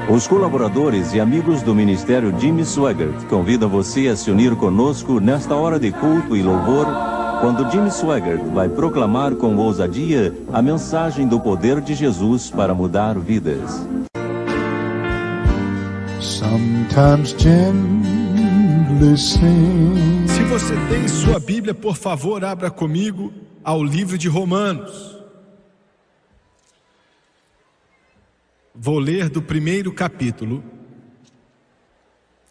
Os colaboradores e amigos do Ministério Jimmy Swaggart convidam você a se unir conosco nesta hora de culto e louvor, quando Jimmy Swaggart vai proclamar com ousadia a mensagem do poder de Jesus para mudar vidas. Sometimes gently sing. Se você tem sua Bíblia, por favor, abra comigo ao livro de Romanos. Vou ler do primeiro capítulo,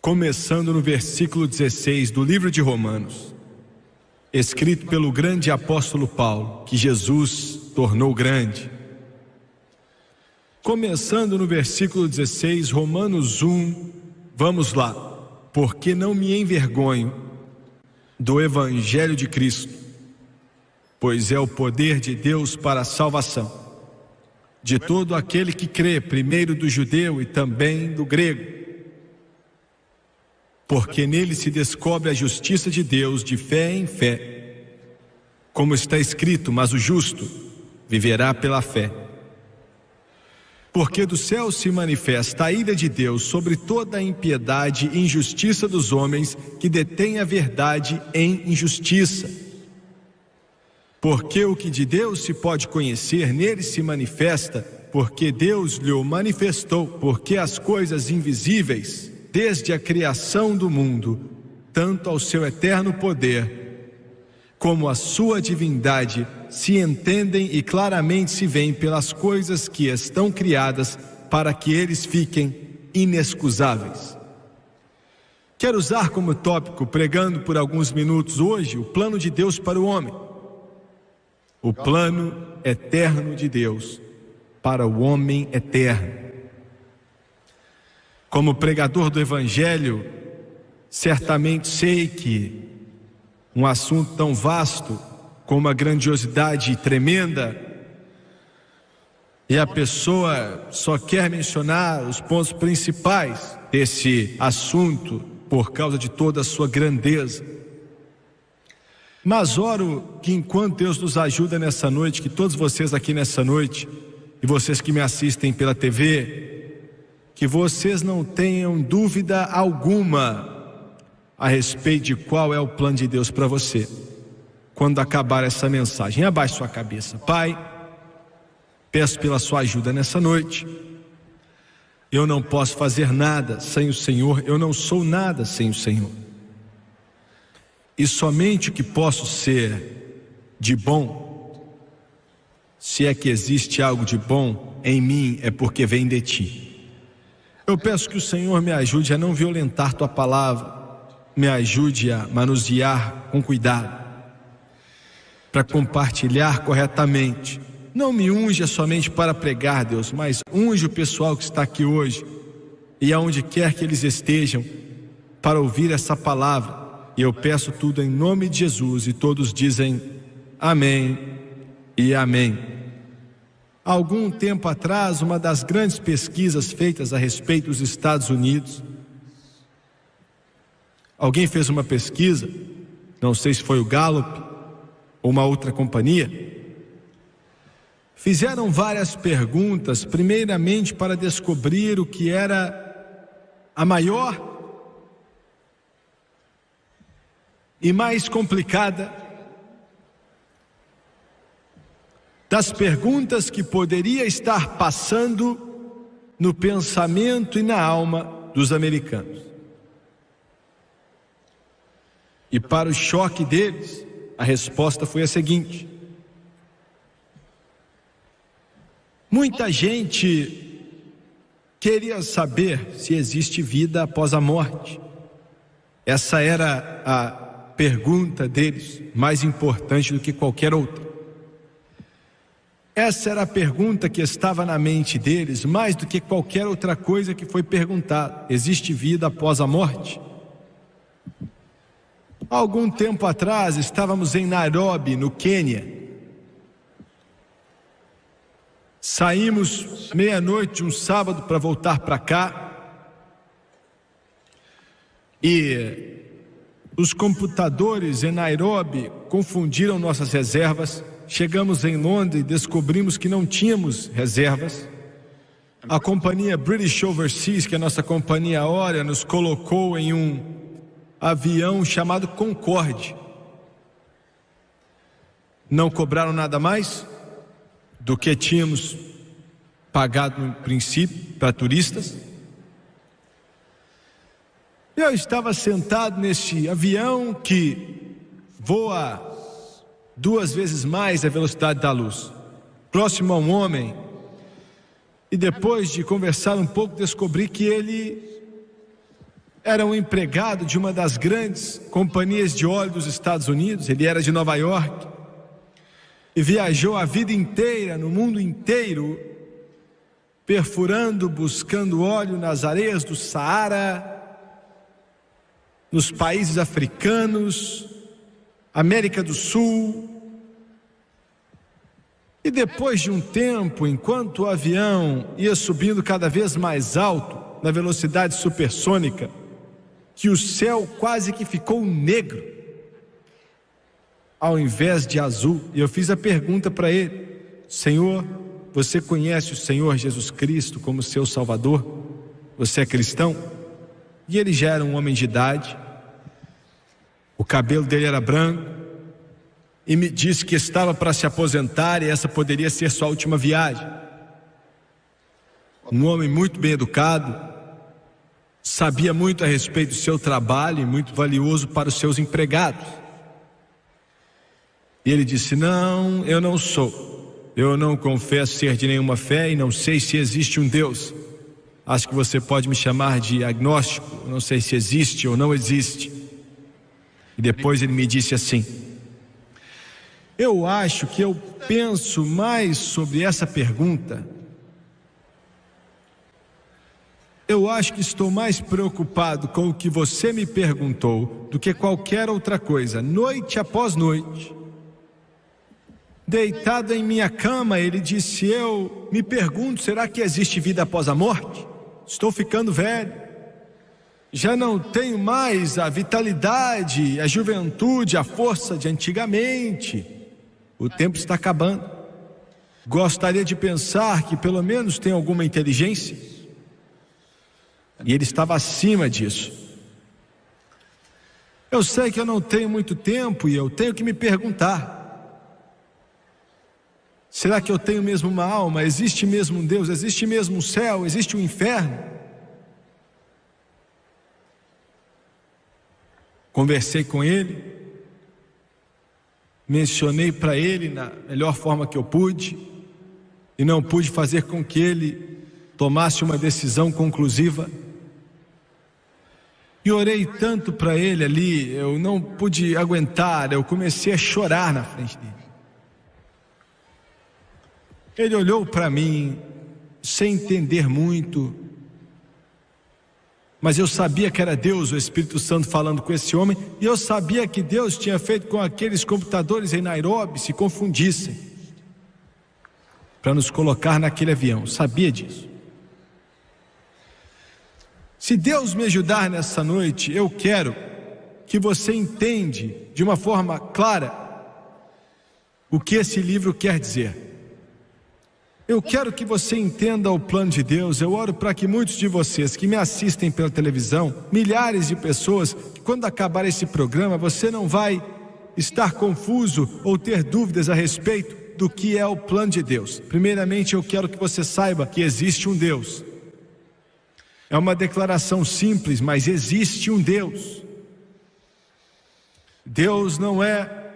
começando no versículo 16 do livro de Romanos, escrito pelo grande apóstolo Paulo, que Jesus tornou grande. Começando no versículo 16, Romanos 1, vamos lá. Porque não me envergonho do Evangelho de Cristo, pois é o poder de Deus para a salvação de todo aquele que crê, primeiro do judeu e também do grego. Porque nele se descobre a justiça de Deus de fé em fé, como está escrito, mas o justo viverá pela fé. Porque do céu se manifesta a ira de Deus sobre toda a impiedade e injustiça dos homens que detêm a verdade em injustiça. Porque o que de Deus se pode conhecer, nele se manifesta, porque Deus lhe o manifestou, porque as coisas invisíveis, desde a criação do mundo, tanto ao seu eterno poder, como a sua divindade, se entendem e claramente se veem pelas coisas que estão criadas, para que eles fiquem inexcusáveis. Quero usar como tópico, pregando por alguns minutos hoje, o plano de Deus para o homem. O plano eterno de Deus para o homem eterno. Como pregador do Evangelho, certamente sei que um assunto tão vasto, com uma grandiosidade tremenda, e a pessoa só quer mencionar os pontos principais desse assunto por causa de toda a sua grandeza. Mas oro que enquanto Deus nos ajuda nessa noite, que todos vocês aqui nessa noite, e vocês que me assistem pela TV, que vocês não tenham dúvida alguma a respeito de qual é o plano de Deus para você, quando acabar essa mensagem. Abaixe sua cabeça. Pai, peço pela sua ajuda nessa noite. Eu não posso fazer nada sem o Senhor, eu não sou nada sem o Senhor. E somente o que posso ser de bom, se é que existe algo de bom em mim, é porque vem de ti. Eu peço que o Senhor me ajude a não violentar tua palavra, me ajude a manusear com cuidado, para compartilhar corretamente. Não me unja somente para pregar, Deus, mas unge o pessoal que está aqui hoje e aonde quer que eles estejam para ouvir essa palavra. E eu peço tudo em nome de Jesus, e todos dizem amém e amém. Há algum tempo atrás, uma das grandes pesquisas feitas a respeito dos Estados Unidos, alguém fez uma pesquisa, não sei se foi o Gallup ou uma outra companhia, fizeram várias perguntas, primeiramente para descobrir o que era a maior e mais complicada das perguntas que poderia estar passando no pensamento e na alma dos americanos. E para o choque deles, a resposta foi a seguinte: muita gente queria saber se existe vida após a morte. Essa era a pergunta deles, mais importante do que qualquer outra. Essa era a pergunta que estava na mente deles, mais do que qualquer outra coisa que foi perguntada. Existe vida após a morte? Há algum tempo atrás, estávamos em Nairobi, no Quênia. Saímos meia-noite, um sábado, para voltar para cá. E os computadores em Nairobi confundiram nossas reservas. Chegamos em Londres e descobrimos que não tínhamos reservas. a companhia British Overseas, que é a nossa companhia aérea, nos colocou em um avião chamado Concorde. Não cobraram nada mais do que tínhamos pagado no princípio para turistas. Eu estava sentado neste avião que voa 2 vezes mais a velocidade da luz, próximo a um homem, e depois de conversar um pouco, descobri que ele era um empregado de uma das grandes companhias de óleo dos Estados Unidos. Ele era de Nova York e viajou a vida inteira, no mundo inteiro, perfurando, buscando óleo nas areias do Saara, nos países africanos, América do Sul. E depois de um tempo, enquanto o avião ia subindo cada vez mais alto, na velocidade supersônica, que o céu quase que ficou negro, ao invés de azul. E eu fiz a pergunta para ele: Senhor, você conhece o Senhor Jesus Cristo como seu Salvador? Você é cristão? E ele já era um homem de idade, o cabelo dele era branco, e me disse que estava para se aposentar e essa poderia ser sua última viagem. Um homem muito bem educado, sabia muito a respeito do seu trabalho e muito valioso para os seus empregados. E ele disse: não, eu não sou. Eu não confesso ser de nenhuma fé e não sei se existe um Deus. Acho que você pode me chamar de agnóstico. Eu não sei se existe ou não existe. E depois ele me disse assim: eu acho que eu penso mais sobre essa pergunta. Eu acho que estou mais preocupado com o que você me perguntou do que qualquer outra coisa. Noite após noite, deitado em minha cama, ele disse: eu me pergunto, será que existe vida após a morte? Estou ficando velho, já não tenho mais a vitalidade, a juventude, a força de antigamente. O tempo está acabando. Gostaria de pensar que pelo menos tem alguma inteligência. E ele estava acima disso. Eu sei que eu não tenho muito tempo e eu tenho que me perguntar: será que eu tenho mesmo uma alma? Existe mesmo um Deus? Existe mesmo um céu? Existe um inferno? Conversei com ele, mencionei para ele na melhor forma que eu pude, e não pude fazer com que ele tomasse uma decisão conclusiva. E orei tanto para ele ali, eu não pude aguentar, eu comecei a chorar na frente dele. Ele olhou para mim, sem entender muito, mas eu sabia que era Deus, o Espírito Santo falando com esse homem, e eu sabia que Deus tinha feito com aqueles computadores em Nairobi se confundissem, para nos colocar naquele avião, sabia disso. Se Deus me ajudar nessa noite, eu quero que você entenda de uma forma clara o que esse livro quer dizer. Eu quero que você entenda o plano de Deus. Eu oro para que muitos de vocês que me assistem pela televisão, milhares de pessoas, que quando acabar esse programa, você não vai estar confuso ou ter dúvidas a respeito do que é o plano de Deus. Primeiramente, eu quero que você saiba que existe um Deus. É uma declaração simples, mas existe um Deus. Deus não é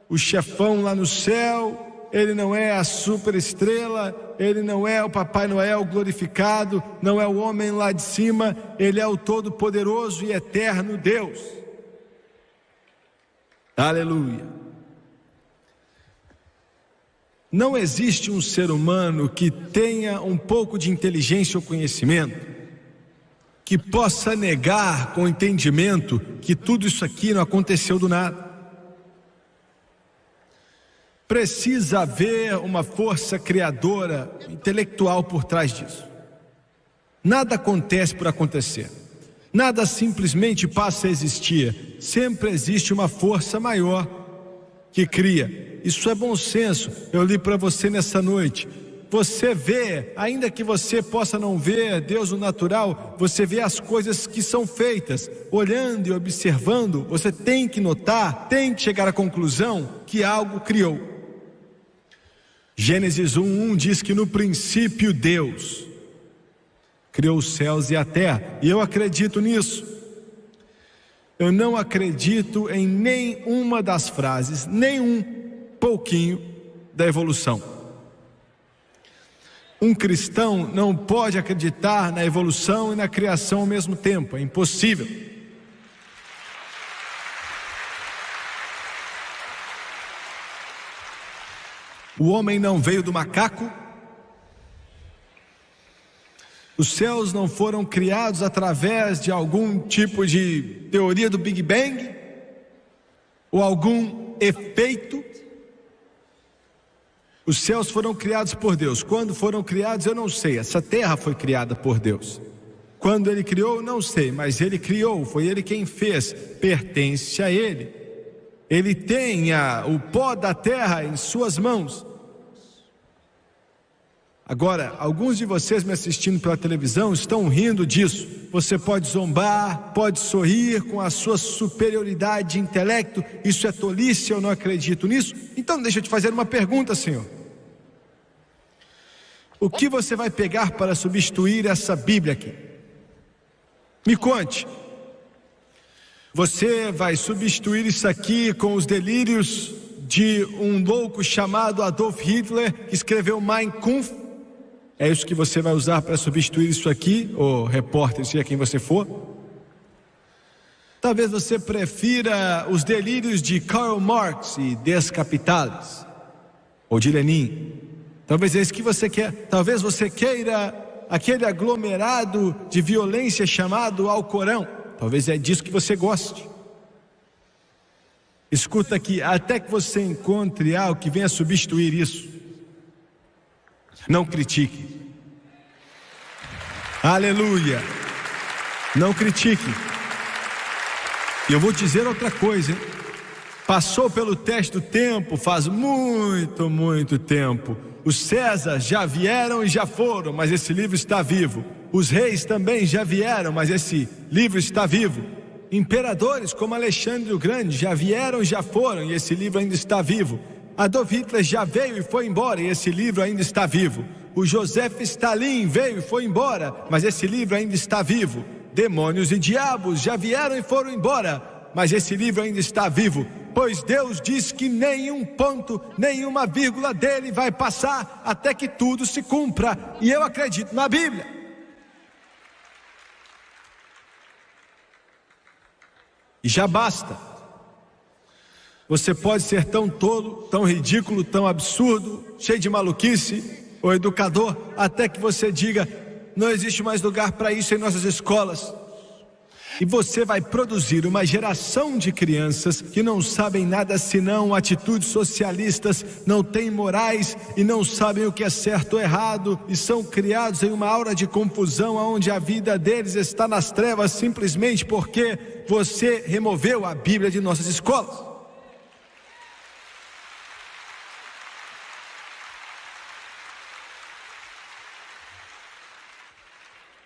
o chefão lá no céu, Ele não é a superestrela, Ele não é o Papai Noel glorificado, não é o homem lá de cima, Ele é o todo-poderoso e eterno Deus. Aleluia. Não existe um ser humano que tenha um pouco de inteligência ou conhecimento que possa negar com entendimento que tudo isso aqui não aconteceu do nada. Precisa haver uma força criadora, intelectual por trás disso. Nada acontece por acontecer. Nada simplesmente passa a existir. Sempre existe uma força maior que cria. Isso é bom senso. Eu li para você nessa noite. Você vê, ainda que você possa não ver Deus no natural, você vê as coisas que são feitas. Olhando e observando, você tem que notar, tem que chegar à conclusão que algo criou. Gênesis 1:1 diz que no princípio Deus criou os céus e a terra. E eu acredito nisso. Eu não acredito em nenhuma das frases, nem um pouquinho da evolução. Um cristão não pode acreditar na evolução e na criação ao mesmo tempo, é impossível. O homem não veio do macaco, os céus não foram criados através de algum tipo de teoria do Big Bang, ou algum efeito. Os céus foram criados por Deus. Quando foram criados, eu não sei. Essa terra foi criada por Deus. Quando Ele criou, não sei, mas Ele criou, foi Ele quem fez, pertence a Ele. Ele tem o pó da terra em suas mãos. Agora, alguns de vocês me assistindo pela televisão estão rindo disso. Você pode zombar, pode sorrir com a sua superioridade de intelecto. Isso é tolice, eu não acredito nisso. Então deixa eu te fazer uma pergunta, Senhor. O que você vai pegar para substituir essa Bíblia aqui? Me conte. Você vai substituir isso aqui com os delírios de um louco chamado Adolf Hitler, que escreveu Mein Kampf? É isso que você vai usar para substituir isso aqui, ô repórter, seja quem você for? Talvez você prefira os delírios de Karl Marx e Descapitados, ou de Lenin. Talvez é isso que você quer. Talvez você queira aquele aglomerado de violência chamado Alcorão. Talvez é disso que você goste. Escuta aqui, até que você encontre algo que venha substituir isso, não critique. Aleluia. Não critique. E eu vou dizer outra coisa, hein? Passou pelo teste do tempo faz muito, muito tempo. Os Césares já vieram e já foram, mas esse livro está vivo. Os reis também já vieram, mas esse livro está vivo. Imperadores como Alexandre o Grande já vieram e já foram, e esse livro ainda está vivo. Adolf Hitler já veio e foi embora, e esse livro ainda está vivo. O Joseph Stalin veio e foi embora, mas esse livro ainda está vivo. Demônios e diabos já vieram e foram embora, mas esse livro ainda está vivo. Pois Deus diz que nenhum ponto, nenhuma vírgula dele vai passar até que tudo se cumpra. E eu acredito na Bíblia. E já basta. Você pode ser tão tolo, tão ridículo, tão absurdo, cheio de maluquice, ou educador, até que você diga: não existe mais lugar para isso em nossas escolas. E você vai produzir uma geração de crianças que não sabem nada senão atitudes socialistas, não têm morais e não sabem o que é certo ou errado, e são criados em uma aura de confusão onde a vida deles está nas trevas simplesmente porque você removeu a Bíblia de nossas escolas.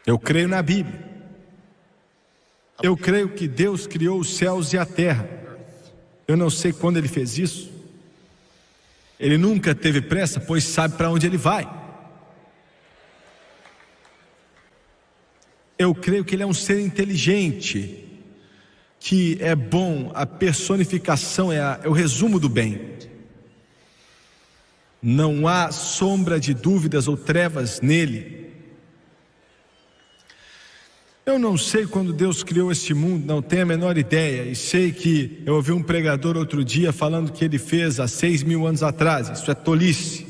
Eu creio na Bíblia. Eu creio que Deus criou os céus e a terra. Eu não sei quando Ele fez isso. Ele nunca teve pressa, pois sabe para onde Ele vai. Eu creio que Ele é um ser inteligente, que é bom, a personificação é o resumo do bem. Não há sombra de dúvidas ou trevas nele. Eu não sei quando Deus criou este mundo, não tenho a menor ideia. E sei que eu ouvi um pregador outro dia falando que ele fez há 6.000 anos atrás. Isso é tolice.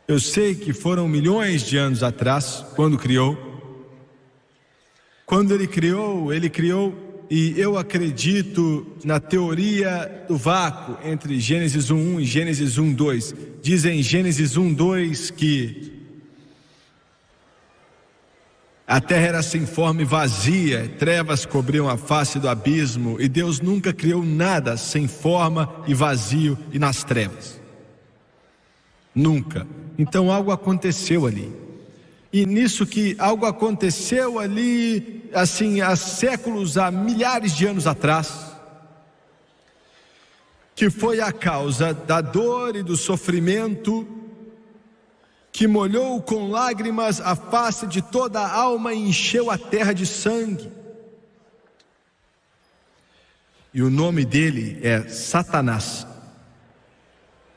Eu sei que foram milhões de anos atrás, quando criou. Quando Ele criou, e eu acredito na teoria do vácuo entre Gênesis 1:1 e Gênesis 1:2. Diz em Gênesis 1:2 que a terra era sem forma e vazia, trevas cobriam a face do abismo, e Deus nunca criou nada sem forma e vazio e nas trevas. Nunca. Então algo aconteceu ali. E nisso que algo aconteceu ali, assim, há séculos, há milhares de anos atrás, que foi a causa da dor e do sofrimento, que molhou com lágrimas a face de toda a alma e encheu a terra de sangue. E o nome dele é Satanás.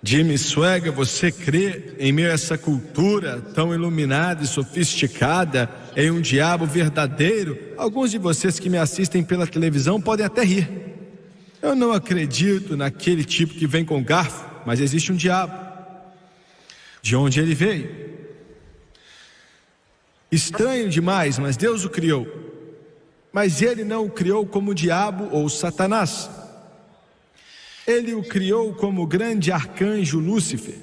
Jimmy Swaggart, você crê em meio a essa cultura tão iluminada e sofisticada em um diabo verdadeiro? Alguns de vocês que me assistem pela televisão podem até rir. Eu não acredito naquele tipo que vem com garfo, mas existe um diabo. De onde ele veio? Estranho demais, mas Deus o criou. Mas ele não o criou como o diabo ou Satanás. Ele o criou como o grande arcanjo Lúcifer.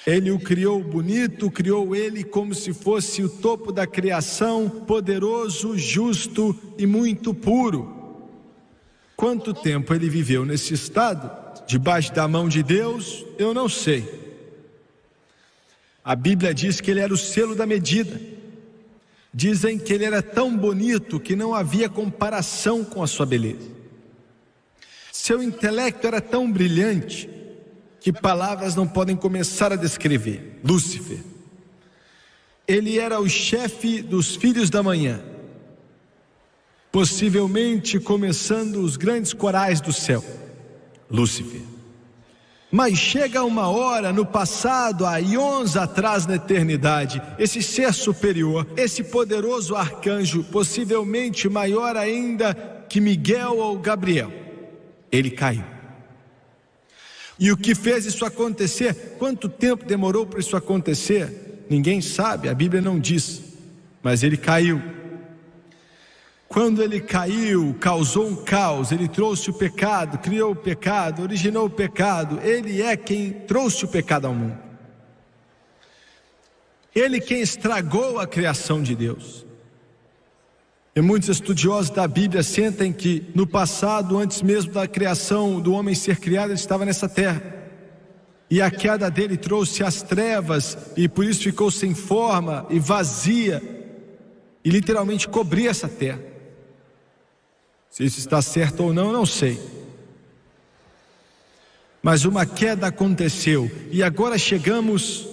Ele o criou bonito, criou ele como se fosse o topo da criação, poderoso, justo e muito puro. Quanto tempo ele viveu nesse estado, debaixo da mão de Deus, eu não sei. A Bíblia diz que ele era o selo da medida. Dizem que ele era tão bonito que não havia comparação com a sua beleza. Seu intelecto era tão brilhante que palavras não podem começar a descrever. Lúcifer. Ele era o chefe dos filhos da manhã, possivelmente começando os grandes corais do céu. Lúcifer. Mas chega uma hora no passado, há íons atrás na eternidade, esse ser superior, esse poderoso arcanjo, possivelmente maior ainda que Miguel ou Gabriel, ele caiu. E o que fez isso acontecer? Quanto tempo demorou para isso acontecer? Ninguém sabe, a Bíblia não diz, mas ele caiu. Quando ele caiu, causou um caos, ele trouxe o pecado, criou o pecado, originou o pecado. Ele é quem trouxe o pecado ao mundo. Ele quem estragou a criação de Deus. E muitos estudiosos da Bíblia sentem que no passado, antes mesmo da criação do homem ser criado, ele estava nessa terra. E a queda dele trouxe as trevas e por isso ficou sem forma e vazia e literalmente cobria essa terra. Se isso está certo ou não, eu não sei. Mas uma queda aconteceu e agora chegamos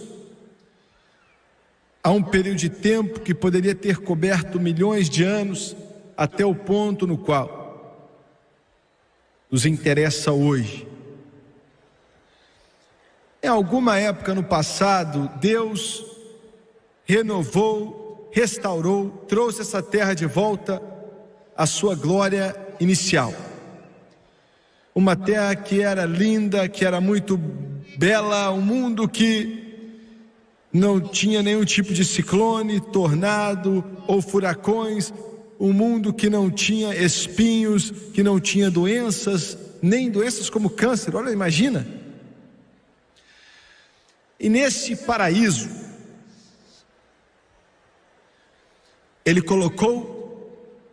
a um período de tempo que poderia ter coberto milhões de anos, até o ponto no qual nos interessa hoje. Em alguma época no passado, Deus renovou, restaurou, trouxe essa terra de volta à sua glória inicial. Uma terra que era linda, que era muito bela, um mundo que não tinha nenhum tipo de ciclone, tornado ou furacões, um mundo que não tinha espinhos, que não tinha doenças, nem doenças como câncer. Olha, imagina. E nesse paraíso, ele colocou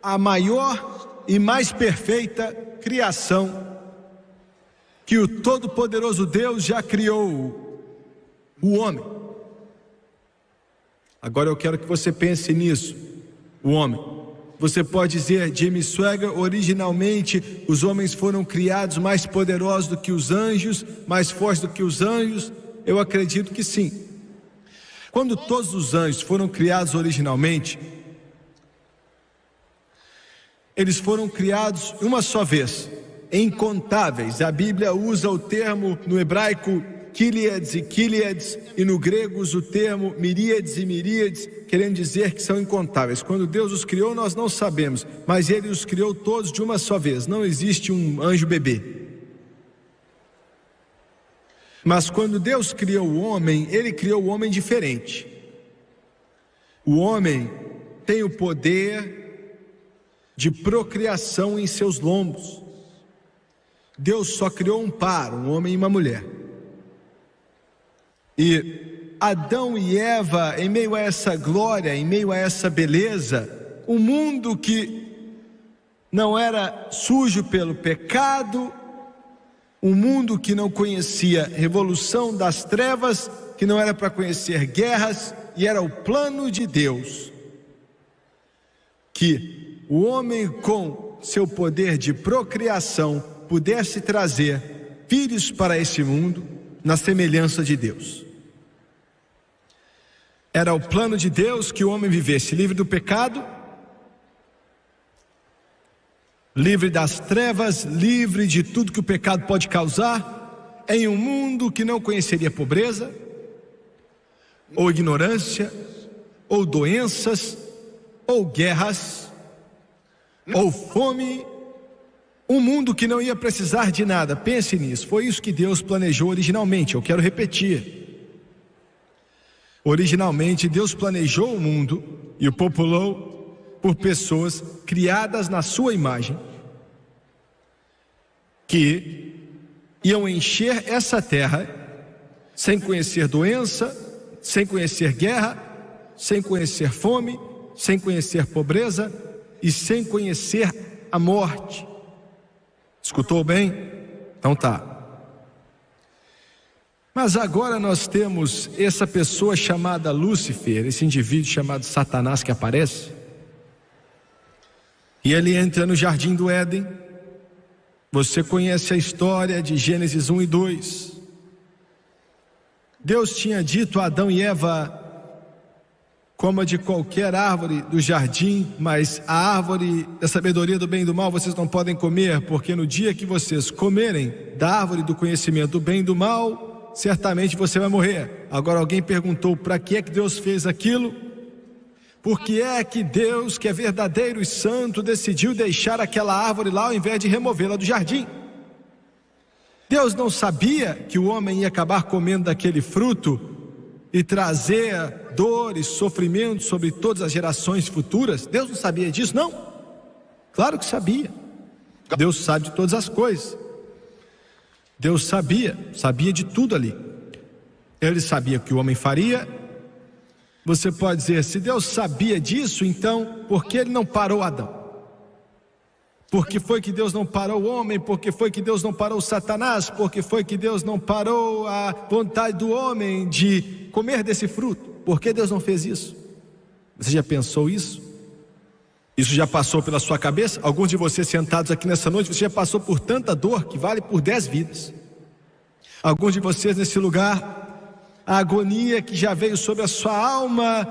a maior e mais perfeita criação que o Todo-Poderoso Deus já criou, o homem. Agora eu quero que você pense nisso, o homem. Você pode dizer, Jimmy Swaggart, originalmente os homens foram criados mais poderosos do que os anjos, mais fortes do que os anjos. Eu acredito que sim. Quando todos os anjos foram criados originalmente, eles foram criados uma só vez, incontáveis. A Bíblia usa o termo no hebraico Kíliades e Kíliades, e no grego usa o termo miríades e miríades, querendo dizer que são incontáveis. Quando Deus os criou, nós não sabemos, mas Ele os criou todos de uma só vez. Não existe um anjo bebê. Mas quando Deus criou o homem, Ele criou o homem diferente. O homem tem o poder de procriação em seus lombos. Deus só criou um par, um homem e uma mulher. E Adão e Eva, em meio a essa glória, em meio a essa beleza, um mundo que não era sujo pelo pecado, Um mundo que não conhecia revolução das trevas, que não era para conhecer guerras, e era o plano de Deus que o homem, com seu poder de procriação, pudesse trazer filhos para esse mundo na semelhança de Deus. Era o plano de Deus que o homem vivesse livre do pecado, livre das trevas, livre de tudo que o pecado pode causar, em um mundo que não conheceria pobreza, ou ignorância, ou doenças, ou guerras, ou fome, um mundo que não ia precisar de nada. Pense nisso, foi isso que Deus planejou originalmente. Eu quero repetir. Originalmente Deus planejou o mundo e o populou por pessoas criadas na sua imagem, que iam encher essa terra sem conhecer doença, sem conhecer guerra, sem conhecer fome, sem conhecer pobreza e sem conhecer a morte. Escutou bem? Então tá. Mas agora nós temos essa pessoa chamada Lúcifer, esse indivíduo chamado Satanás que aparece, e ele entra no jardim do Éden. Você conhece a história de Gênesis 1 e 2. Deus tinha dito a Adão e Eva: coma de qualquer árvore do jardim, mas a árvore da sabedoria do bem e do mal vocês não podem comer, porque no dia que vocês comerem da árvore do conhecimento do bem e do mal, certamente você vai morrer. Agora alguém perguntou: para que é que Deus fez aquilo? Por que é que Deus, que é verdadeiro e santo, decidiu deixar aquela árvore lá ao invés de removê-la do jardim? Deus não sabia que o homem ia acabar comendo daquele fruto e trazer dor e sofrimento sobre todas as gerações futuras? Deus não sabia disso, não? Claro que sabia. Deus sabe de todas as coisas. Deus sabia de tudo ali. Ele sabia o que o homem faria. Você pode dizer: se Deus sabia disso, então por que Ele não parou Adão? Por que foi que Deus não parou o homem? Por que foi que Deus não parou Satanás? Por que foi que Deus não parou a vontade do homem de comer desse fruto? Por que Deus não fez isso? Você já pensou isso? Isso já passou pela sua cabeça? Alguns de vocês sentados aqui nessa noite, você já passou por tanta dor que vale por 10 vidas. Alguns de vocês nesse lugar, a agonia que já veio sobre a sua alma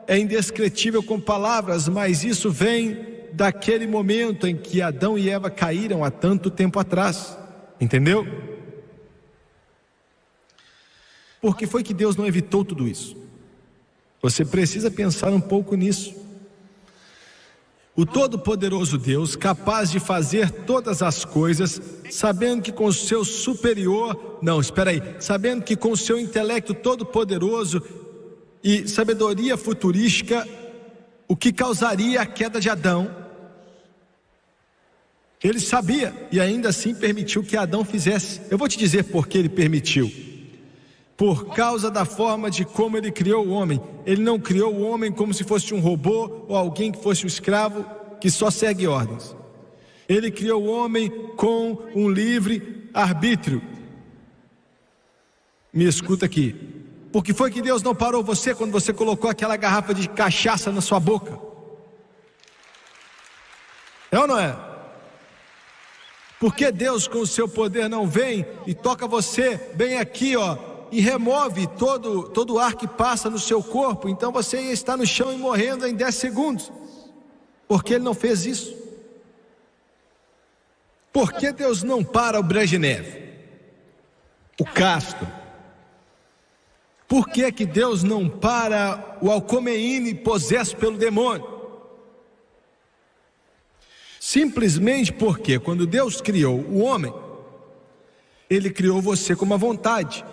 é indescritível com palavras, mas isso vem daquele momento em que Adão e Eva caíram há tanto tempo atrás. Entendeu? Por que foi que Deus não evitou tudo isso? Você precisa pensar um pouco nisso. O Todo-Poderoso Deus, capaz de fazer todas as coisas, sabendo que com o seu sabendo que com o seu intelecto todo-poderoso e sabedoria futurística, o que causaria a queda de Adão, Ele sabia e ainda assim permitiu que Adão fizesse. Eu vou te dizer por que Ele permitiu. Por causa da forma de como Ele criou o homem. Ele não criou o homem como se fosse um robô ou alguém que fosse um escravo que só segue ordens. Ele criou o homem com um livre arbítrio. Me escuta aqui. Por que foi que Deus não parou você quando você colocou aquela garrafa de cachaça na sua boca? É ou não é? Por que Deus com o seu poder não vem e toca você bem aqui, e remove todo o ar que passa no seu corpo? Então você ia estar no chão e morrendo em 10 segundos. Por que Ele não fez isso? Por que Deus não para o Brezhnev, o Castro? Por que que Deus não para o Alcomeine possesso pelo demônio? Simplesmente porque quando Deus criou o homem, Ele criou você com uma vontade.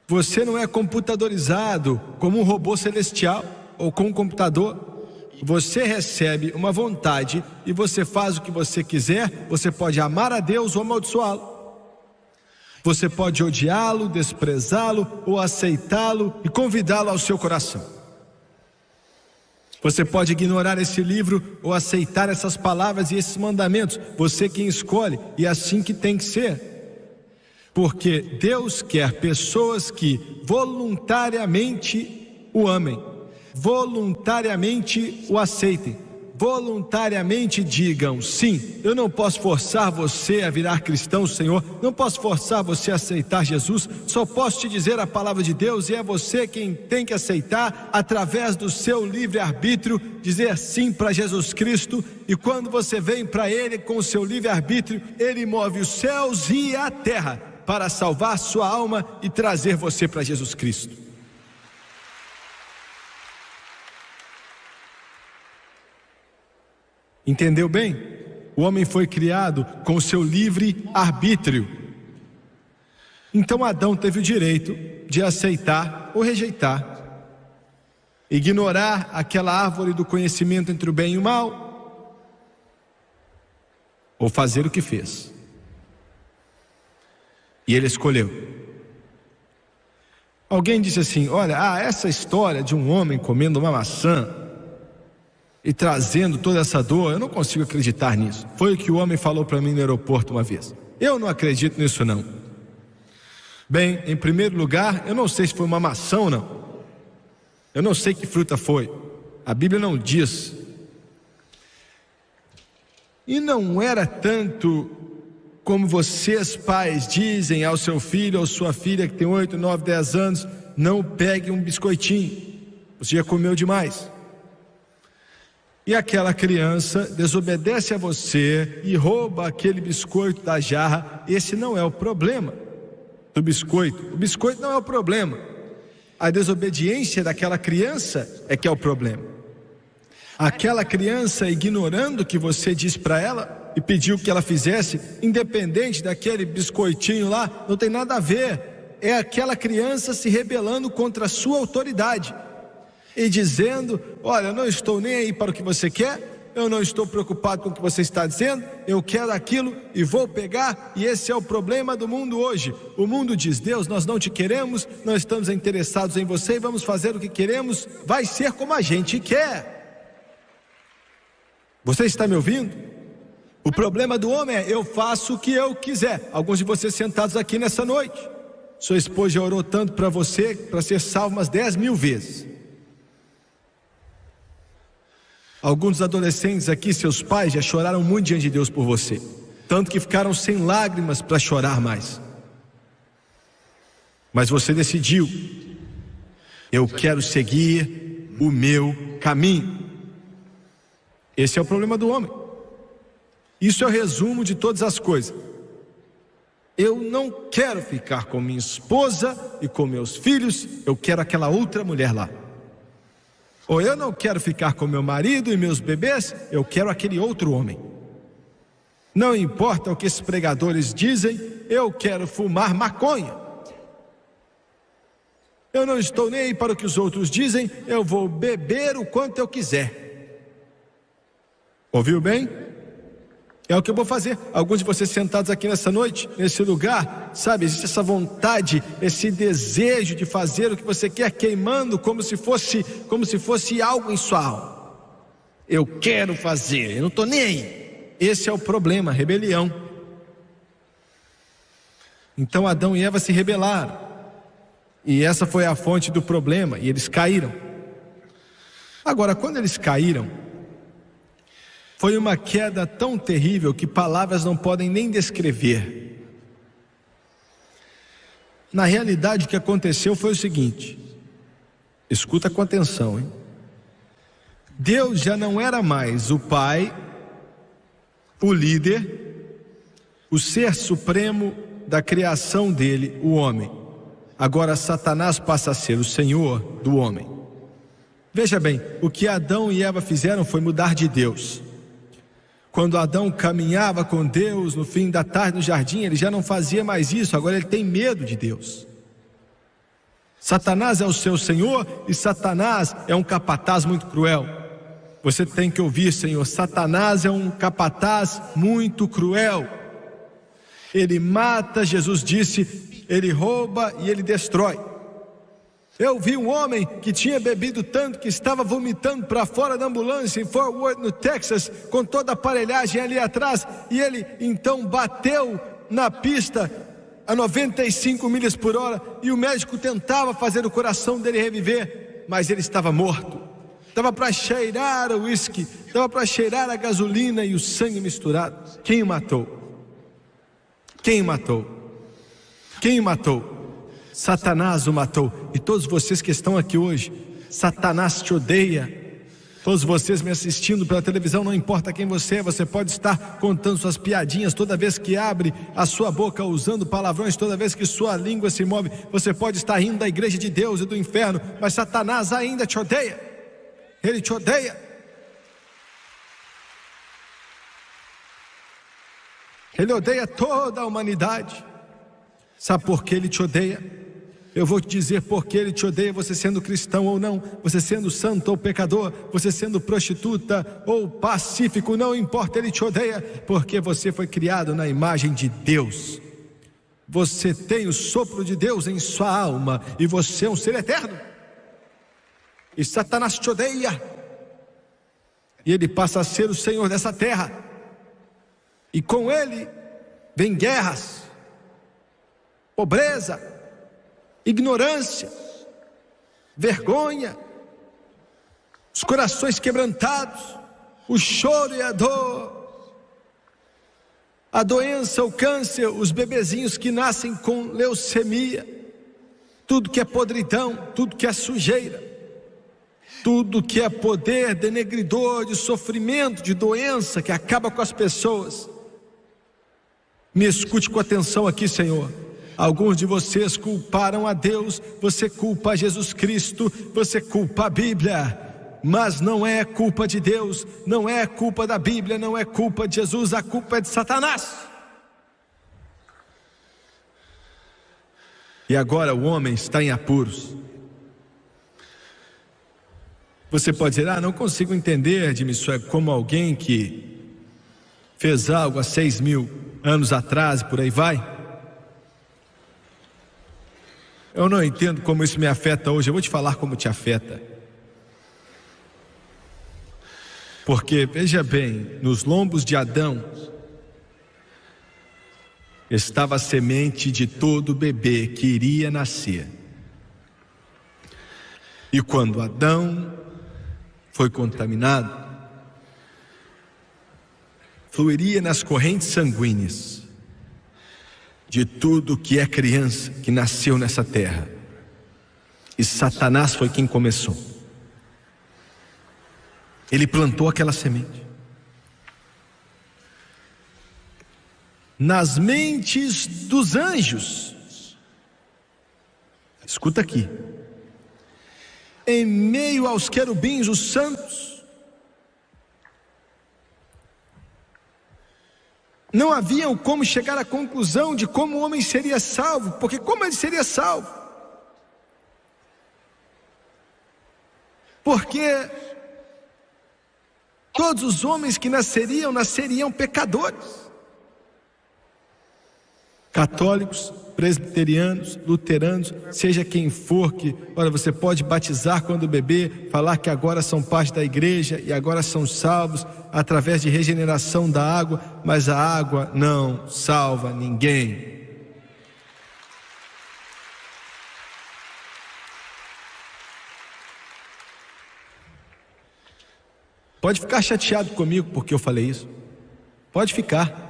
Você não é computadorizado como um robô celestial ou com um computador. Você recebe uma vontade e você faz o que você quiser. Você pode amar a Deus ou amaldiçoá-lo. Você pode odiá-lo, desprezá-lo ou aceitá-lo e convidá-lo ao seu coração. Você pode ignorar esse livro ou aceitar essas palavras e esses mandamentos. Você quem escolhe, e é assim que tem que ser. Porque Deus quer pessoas que voluntariamente o amem, voluntariamente o aceitem, voluntariamente digam: sim, eu não posso forçar você a virar cristão, Senhor, não posso forçar você a aceitar Jesus, só posso te dizer a palavra de Deus, e é você quem tem que aceitar através do seu livre-arbítrio, dizer sim para Jesus Cristo. E quando você vem para Ele com o seu livre-arbítrio, Ele move os céus e a terra para salvar sua alma e trazer você para Jesus Cristo. Entendeu bem? O homem foi criado com o seu livre arbítrio. Então Adão teve o direito de aceitar ou rejeitar, ignorar aquela árvore do conhecimento entre o bem e o mal, ou fazer o que fez. E ele escolheu. Alguém disse assim: olha, essa história de um homem comendo uma maçã e trazendo toda essa dor, eu não consigo acreditar nisso. Foi o que o homem falou para mim no aeroporto uma vez. Eu não acredito nisso não. Bem, em primeiro lugar, eu não sei se foi uma maçã ou não. Eu não sei que fruta foi. A Bíblia não diz. E não era tanto como vocês pais dizem ao seu filho ou sua filha que tem 8, 9, 10 anos: não pegue um biscoitinho, você já comeu demais. E aquela criança desobedece a você e rouba aquele biscoito da jarra. Esse não é o problema do biscoito. O biscoito não é o problema. A desobediência daquela criança é que é o problema. Aquela criança ignorando o que você disse para ela e pediu que ela fizesse, independente daquele biscoitinho lá, não tem nada a ver. É aquela criança se rebelando contra a sua autoridade e dizendo: olha, eu não estou nem aí para o que você quer, eu não estou preocupado com o que você está dizendo, eu quero aquilo e vou pegar. E esse é o problema do mundo hoje. O mundo diz: Deus, nós não te queremos, não estamos interessados em você, vamos fazer o que queremos, vai ser como a gente quer. Você está me ouvindo? O problema do homem é: eu faço o que eu quiser. Alguns de vocês sentados aqui nessa noite, sua esposa já orou tanto para você, para ser salvo umas 10.000 vezes. Alguns dos adolescentes aqui, seus pais já choraram muito diante de Deus por você, tanto que ficaram sem lágrimas para chorar mais. Mas você decidiu: eu quero seguir o meu caminho. Esse é o problema do homem. Isso é o resumo de todas as coisas. Eu não quero ficar com minha esposa e com meus filhos, eu quero aquela outra mulher lá. Ou eu não quero ficar com meu marido e meus bebês, eu quero aquele outro homem. Não importa o que esses pregadores dizem, eu quero fumar maconha. Eu não estou nem aí para o que os outros dizem, eu vou beber o quanto eu quiser. Ouviu bem? É o que eu vou fazer. Alguns de vocês sentados aqui nessa noite, nesse lugar, sabe, existe essa vontade, esse desejo de fazer o que você quer, queimando como se fosse algo em sua alma. Eu quero fazer, eu não estou nem aí. Esse é o problema, rebelião. Então Adão e Eva se rebelaram, e essa foi a fonte do problema, e eles caíram. Agora, quando eles caíram, foi uma queda tão terrível que palavras não podem nem descrever. Na realidade, o que aconteceu foi o seguinte: escuta com atenção, hein? Deus já não era mais o Pai, o líder, o ser supremo da criação dele, o homem. Agora Satanás passa a ser o Senhor do homem. Veja bem, o que Adão e Eva fizeram foi mudar de Deus. Quando Adão caminhava com Deus no fim da tarde no jardim, ele já não fazia mais isso, agora ele tem medo de Deus. Satanás é o seu senhor e Satanás é um capataz muito cruel. Você tem que ouvir, Senhor, Satanás é um capataz muito cruel. Ele mata, Jesus disse, ele rouba e ele destrói. Eu vi um homem que tinha bebido tanto que estava vomitando para fora da ambulância em Fort Worth, no Texas, com toda a aparelhagem ali atrás, e ele então bateu na pista a 95 milhas por hora, e o médico tentava fazer o coração dele reviver, mas ele estava morto. Estava para cheirar o uísque, estava para cheirar a gasolina e o sangue misturado. Quem o matou? Quem o matou? Quem o matou? Satanás o matou. E todos vocês que estão aqui hoje, Satanás te odeia. Todos vocês me assistindo pela televisão, não importa quem você é, você pode estar contando suas piadinhas toda vez que abre a sua boca, usando palavrões toda vez que sua língua se move. Você pode estar rindo da igreja de Deus e do inferno, mas Satanás ainda te odeia. Ele te odeia. Ele odeia toda a humanidade. Sabe por que ele te odeia? Eu vou te dizer por que ele te odeia, você sendo cristão ou não, você sendo santo ou pecador, você sendo prostituta ou pacífico, não importa, ele te odeia, porque você foi criado na imagem de Deus. Você tem o sopro de Deus em sua alma e você é um ser eterno. E Satanás te odeia. E ele passa a ser o Senhor dessa terra. E com ele vem guerras, pobreza, ignorância, vergonha, os corações quebrantados, o choro e a dor, a doença, o câncer, os bebezinhos que nascem com leucemia, tudo que é podridão, tudo que é sujeira, tudo que é poder denegridor, de sofrimento, de doença que acaba com as pessoas. Me escute com atenção aqui, Senhor. Alguns de vocês culparam a Deus, você culpa Jesus Cristo, você culpa a Bíblia, mas não é culpa de Deus, não é culpa da Bíblia, não é culpa de Jesus, a culpa é de Satanás. E agora o homem está em apuros. Você pode dizer, não consigo entender, Jimmy Swaggart, como alguém que fez algo há 6.000 anos atrás, por aí vai. Eu não entendo como isso me afeta hoje. Eu vou te falar como te afeta. Porque, veja bem, nos lombos de Adão estava a semente de todo bebê que iria nascer. E quando Adão foi contaminado, fluiria nas correntes sanguíneas de tudo que é criança que nasceu nessa terra. E Satanás foi quem começou. Ele plantou aquela semente nas mentes dos anjos. Escuta aqui. Em meio aos querubins, os santos, não haviam como chegar à conclusão de como o homem seria salvo, porque como ele seria salvo? Porque todos os homens que nasceriam pecadores. Católicos, presbiterianos, luteranos, seja quem for que, olha, você pode batizar quando bebê, falar que agora são parte da igreja e agora são salvos através de regeneração da água, mas a água não salva ninguém. Pode ficar chateado comigo porque eu falei isso, pode ficar.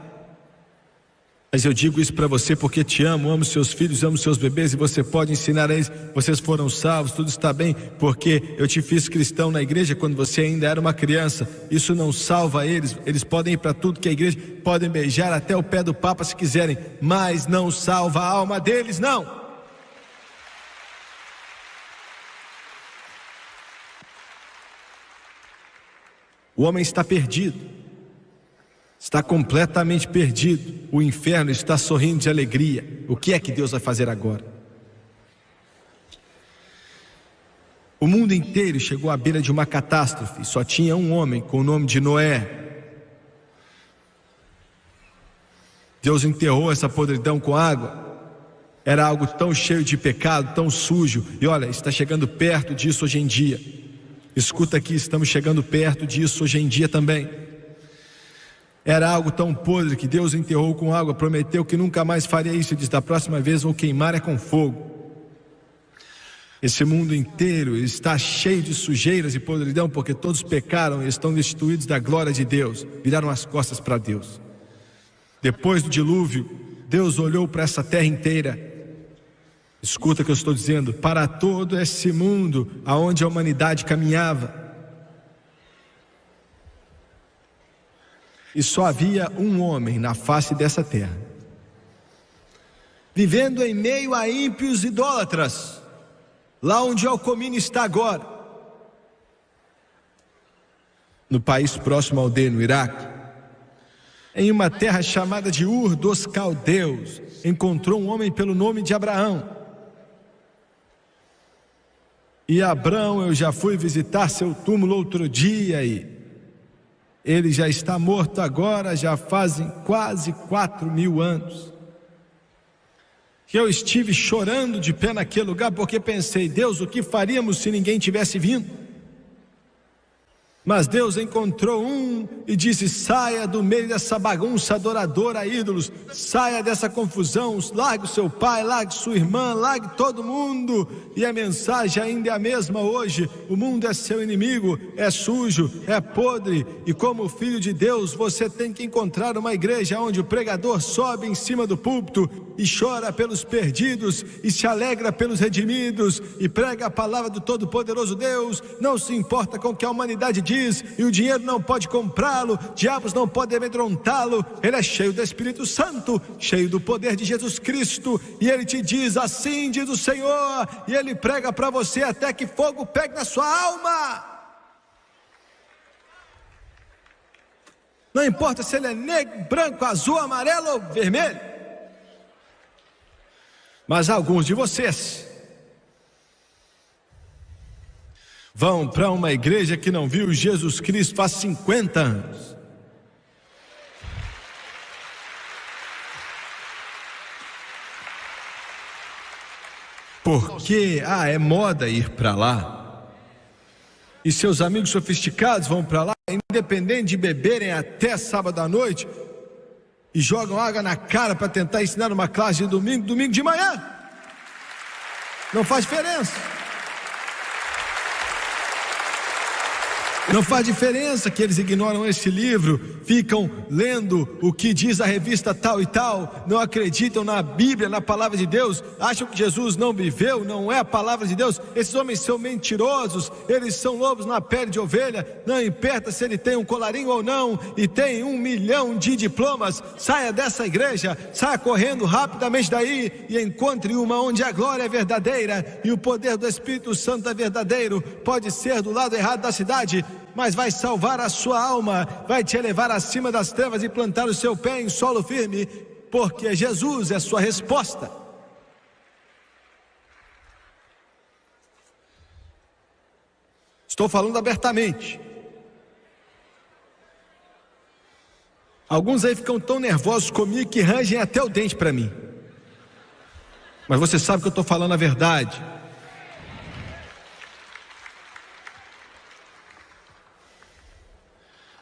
Mas eu digo isso para você porque te amo seus filhos, amo seus bebês, e você pode ensinar a eles, vocês foram salvos, tudo está bem, porque eu te fiz cristão na igreja quando você ainda era uma criança. Isso não salva eles, eles podem ir para tudo que é igreja, podem beijar até o pé do Papa se quiserem, mas não salva a alma deles, não. O homem está perdido. Está completamente perdido. O inferno está sorrindo de alegria. O que é que Deus vai fazer agora? O mundo inteiro chegou à beira de uma catástrofe. Só tinha um homem com o nome de Noé. Deus enterrou essa podridão com água. Era algo tão cheio de pecado, tão sujo. E olha, está chegando perto disso hoje em dia. Escuta aqui, estamos chegando perto disso hoje em dia também. Era algo tão podre que Deus enterrou com água, prometeu que nunca mais faria isso e disse: da próxima vez vou queimar é com fogo. Esse mundo inteiro está cheio de sujeiras e podridão, porque todos pecaram e estão destituídos da glória de Deus, viraram as costas para Deus. Depois do dilúvio, Deus olhou para essa terra inteira. Escuta o que eu estou dizendo: para todo esse mundo aonde a humanidade caminhava. E só havia um homem na face dessa terra, vivendo em meio a ímpios idólatras, lá onde Alcomine está agora, no país próximo ao dele, no Iraque. Em uma terra chamada de Ur dos Caldeus, encontrou um homem pelo nome de Abraão. E Abraão, eu já fui visitar seu túmulo outro dia e ele já está morto agora, já fazem quase 4.000 anos. Que eu estive chorando de pé naquele lugar, porque pensei: Deus, o que faríamos se ninguém tivesse vindo? Mas Deus encontrou um e disse: saia do meio dessa bagunça adoradora a ídolos, saia dessa confusão, largue o seu pai, largue sua irmã, largue todo mundo. E a mensagem ainda é a mesma hoje: o mundo é seu inimigo, é sujo, é podre, e como filho de Deus você tem que encontrar uma igreja onde o pregador sobe em cima do púlpito e chora pelos perdidos e se alegra pelos redimidos e prega a palavra do Todo-Poderoso Deus. Não se importa com o que a humanidade diz, e o dinheiro não pode comprá-lo, diabos não podem amedrontá-lo. Ele é cheio do Espírito Santo, cheio do poder de Jesus Cristo, e ele te diz: assim diz o Senhor, e ele prega para você até que fogo pegue na sua alma. Não importa se ele é negro, branco, azul, amarelo ou vermelho. Mas alguns de vocês vão para uma igreja que não viu Jesus Cristo faz 50 anos. Porque, é moda ir para lá. E seus amigos sofisticados vão para lá, independente de beberem até sábado à noite, e jogam água na cara para tentar ensinar uma classe de domingo de manhã. Não faz diferença. Não faz diferença que eles ignoram esse livro, ficam lendo o que diz a revista tal e tal, não acreditam na Bíblia, na palavra de Deus, acham que Jesus não viveu, não é a palavra de Deus. Esses homens são mentirosos, eles são lobos na pele de ovelha. Não importa se ele tem um colarinho ou não, e tem 1 milhão de diplomas. Saia dessa igreja, saia correndo rapidamente daí e encontre uma onde a glória é verdadeira e o poder do Espírito Santo é verdadeiro. Pode ser do lado errado da cidade, mas vai salvar a sua alma, vai te elevar acima das trevas e plantar o seu pé em solo firme, porque Jesus é a sua resposta. Estou falando abertamente. Alguns aí ficam tão nervosos comigo que rangem até o dente para mim. Mas você sabe que eu estou falando a verdade.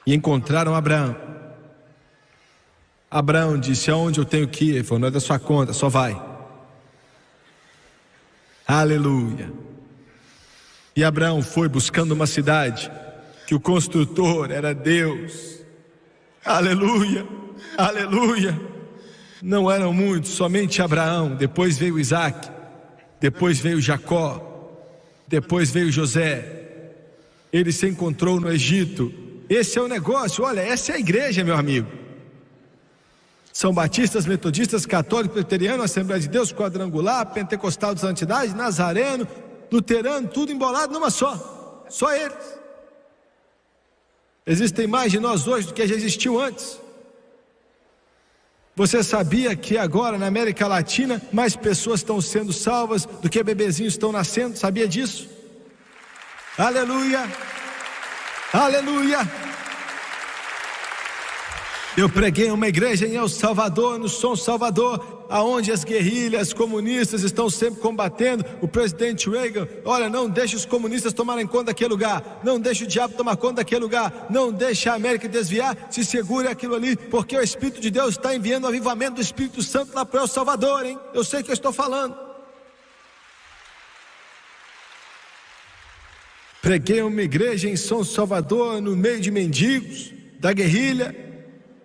E encontraram Abraão. Abraão disse: aonde eu tenho que ir? Ele falou: não é da sua conta, só vai. Aleluia. E Abraão foi buscando uma cidade que o construtor era Deus. Aleluia, aleluia. Não eram muitos, somente Abraão. Depois veio Isaac, depois veio Jacó, depois veio José. Ele se encontrou no Egito. Esse é o negócio. Olha, essa é a igreja, meu amigo. São batistas, metodistas, católicos, presbiterianos, Assembleia de Deus, quadrangular, pentecostal de santidade, nazareno, luterano, tudo embolado numa só. Só eles. Existem mais de nós hoje do que já existiu antes. Você sabia que agora na América Latina mais pessoas estão sendo salvas do que bebezinhos estão nascendo? Sabia disso? Aleluia. Aleluia. Eu preguei uma igreja em El Salvador, no São Salvador, aonde as guerrilhas comunistas estão sempre combatendo. O presidente Reagan, olha, não deixe os comunistas tomarem conta daquele lugar, não deixe o diabo tomar conta daquele lugar, não deixe a América desviar, se segure aquilo ali, porque o Espírito de Deus está enviando o avivamento do Espírito Santo lá para El Salvador, hein? Eu sei o que eu estou falando. Preguei uma igreja em São Salvador, no meio de mendigos, da guerrilha.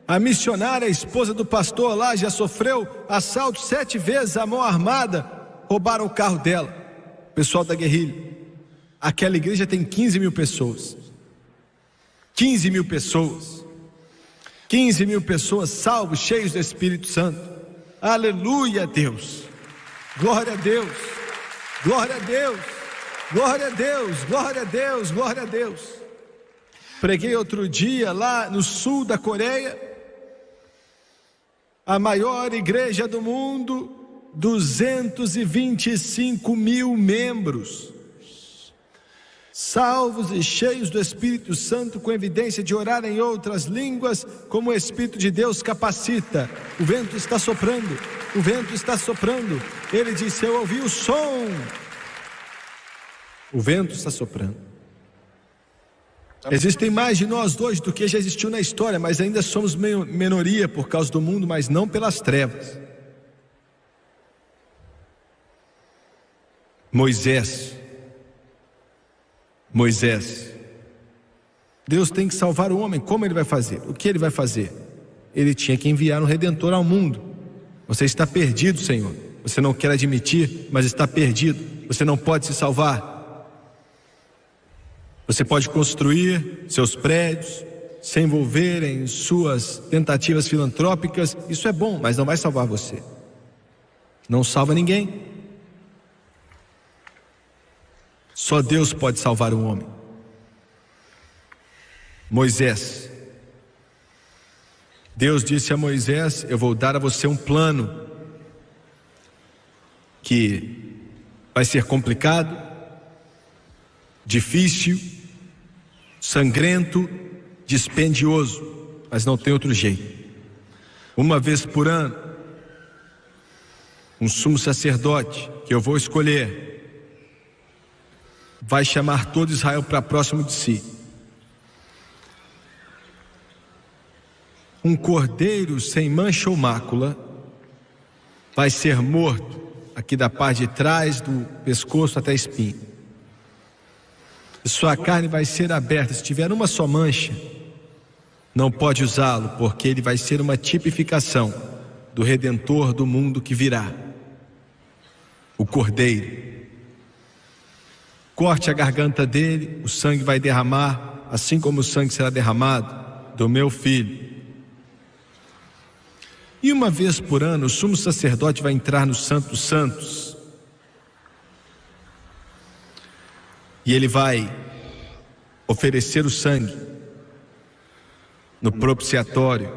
A missionária, a esposa do pastor lá, já sofreu assalto 7 vezes, a mão armada, roubaram o carro dela, pessoal da guerrilha. Aquela igreja tem 15 mil pessoas. 15 mil pessoas. 15 mil pessoas salvos, cheios do Espírito Santo. Aleluia a Deus. Glória a Deus. Glória a Deus. Glória a Deus. Glória a Deus. Glória a Deus. Preguei outro dia lá no sul da Coreia. A maior igreja do mundo, 225 mil membros, salvos e cheios do Espírito Santo, com evidência de orar em outras línguas, como o Espírito de Deus capacita. O vento está soprando, o vento está soprando. Ele disse: eu ouvi o som. O vento está soprando. Existem mais de nós dois do que já existiu na história, mas ainda somos minoria por causa do mundo, mas não pelas trevas. Moisés, Deus tem que salvar o homem. Como ele vai fazer? O que ele vai fazer? Ele tinha que enviar um Redentor ao mundo. Você está perdido, Senhor. Você não quer admitir, mas está perdido. Você não pode se salvar. Você pode construir seus prédios, se envolver em suas tentativas filantrópicas. Isso é bom, mas não vai salvar você. Não salva ninguém. Só Deus pode salvar o homem. Moisés. Deus disse a Moisés: eu vou dar a você um plano que vai ser complicado, difícil, sangrento, dispendioso, mas não tem outro jeito. Uma vez por ano, um sumo sacerdote que eu vou escolher vai chamar todo Israel para próximo de si. Um cordeiro sem mancha ou mácula vai ser morto aqui da parte de trás do pescoço até a espinha. Sua carne vai ser aberta. Se tiver uma só mancha, não pode usá-lo, porque ele vai ser uma tipificação do Redentor do mundo que virá, o Cordeiro. Corte a garganta dele, o sangue vai derramar, assim como o sangue será derramado do meu filho. E uma vez por ano, o sumo sacerdote vai entrar no Santo dos Santos. E ele vai oferecer o sangue no propiciatório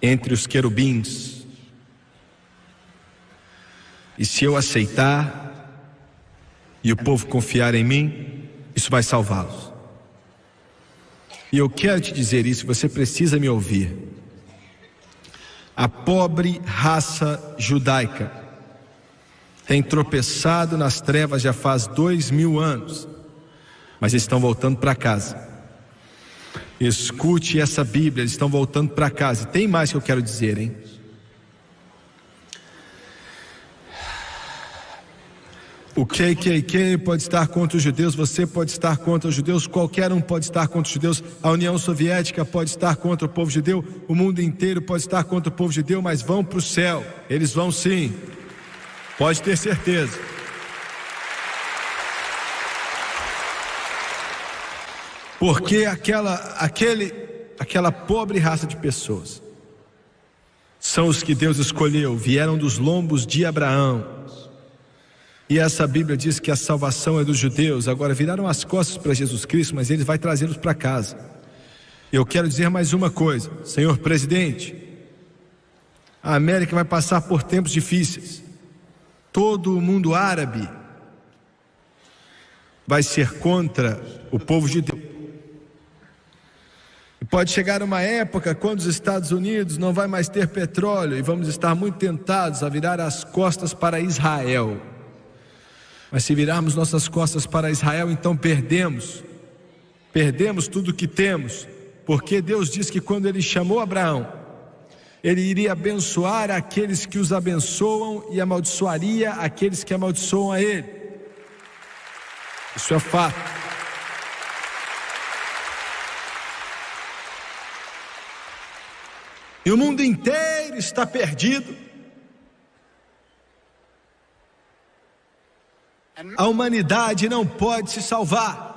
entre os querubins. E se eu aceitar e o povo confiar em mim, isso vai salvá-los. E eu quero te dizer isso, você precisa me ouvir. A pobre raça judaica tem tropeçado nas trevas já faz 2000 anos, mas eles estão voltando para casa. Escute essa Bíblia, eles estão voltando para casa. E tem mais que eu quero dizer, hein? O KKK pode estar contra os judeus, você pode estar contra os judeus, qualquer um pode estar contra os judeus, a União Soviética pode estar contra o povo judeu, o mundo inteiro pode estar contra o povo judeu, mas vão para o céu, eles vão sim. Pode ter certeza. Porque aquela pobre raça de pessoas são os que Deus escolheu, vieram dos lombos de Abraão. E essa Bíblia diz que a salvação é dos judeus. Agora viraram as costas para Jesus Cristo, mas ele vai trazê-los para casa. Eu quero dizer mais uma coisa, senhor presidente, a América vai passar por tempos difíceis. Todo o mundo árabe vai ser contra o povo judeu. E pode chegar uma época quando os Estados Unidos não vai mais ter petróleo e vamos estar muito tentados a virar as costas para Israel. Mas se virarmos nossas costas para Israel, então perdemos tudo o que temos, porque Deus diz que quando Ele chamou Abraão, Ele iria abençoar aqueles que os abençoam e amaldiçoaria aqueles que amaldiçoam a Ele. Isso é fato. E o mundo inteiro está perdido. A humanidade não pode se salvar.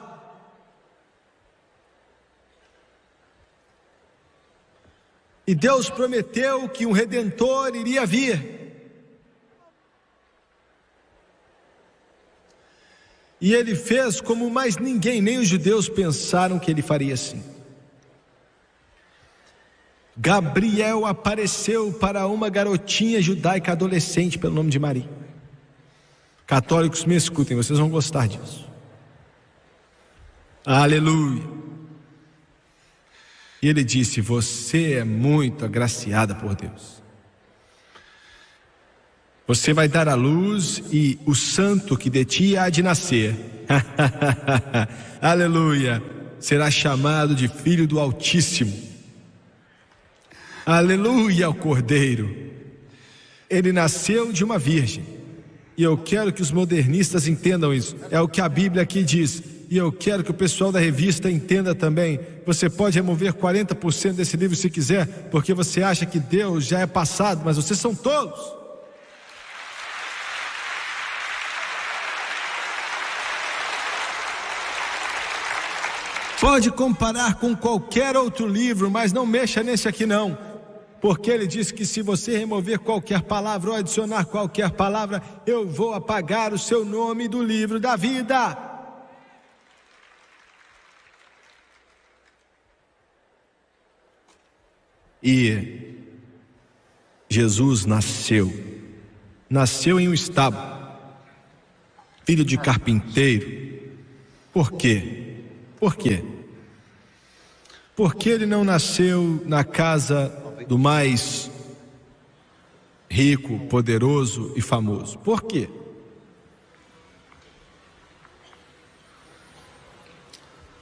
E Deus prometeu que um Redentor iria vir. E Ele fez como mais ninguém, nem os judeus pensaram que Ele faria assim. Gabriel apareceu para uma garotinha judaica adolescente pelo nome de Maria. Católicos, me escutem, vocês vão gostar disso. Aleluia. E ele disse: você é muito agraciada por Deus. Você vai dar à luz e o santo que de ti há de nascer aleluia, será chamado de Filho do Altíssimo. Aleluia ao Cordeiro. Ele nasceu de uma virgem. E eu quero que os modernistas entendam isso. É o que a Bíblia aqui diz. E eu quero que o pessoal da revista entenda também. Você pode remover 40% desse livro se quiser, porque você acha que Deus já é passado, mas vocês são tolos. Pode comparar com qualquer outro livro, mas não mexa nesse aqui não. Porque ele disse que se você remover qualquer palavra ou adicionar qualquer palavra, eu vou apagar o seu nome do livro da vida. E Jesus nasceu em um estábulo, filho de carpinteiro. Por quê? Por quê? Porque ele não nasceu na casa do mais rico, poderoso e famoso. Por quê?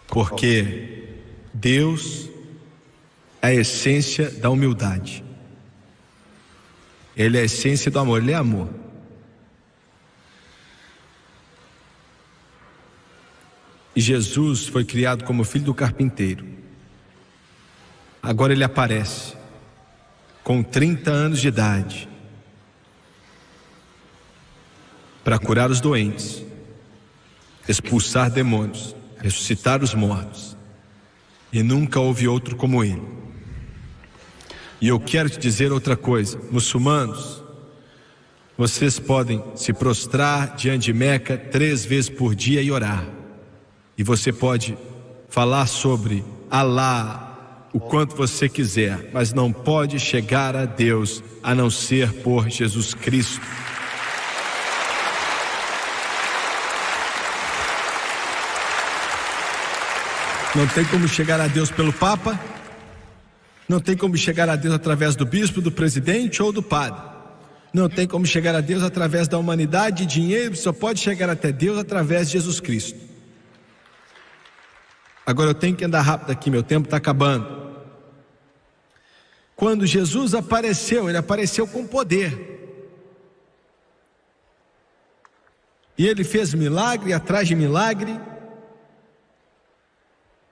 Porque Deus é a essência da humildade. Ele é a essência do amor, Ele é amor. E Jesus foi criado como filho do carpinteiro. Agora Ele aparece com 30 anos de idade para curar os doentes, expulsar demônios, ressuscitar os mortos. E nunca houve outro como Ele. E eu quero te dizer outra coisa: muçulmanos, vocês podem se prostrar diante de Meca 3 vezes por dia e orar. E você pode falar sobre Alá o quanto você quiser, mas não pode chegar a Deus a não ser por Jesus Cristo. Não tem como chegar a Deus pelo Papa, não tem como chegar a Deus através do bispo, do presidente ou do padre. Não tem como chegar a Deus através da humanidade e dinheiro, só pode chegar até Deus através de Jesus Cristo. Agora eu tenho que andar rápido aqui, meu tempo está acabando. Quando Jesus apareceu, Ele apareceu com poder. E Ele fez milagre atrás de milagre.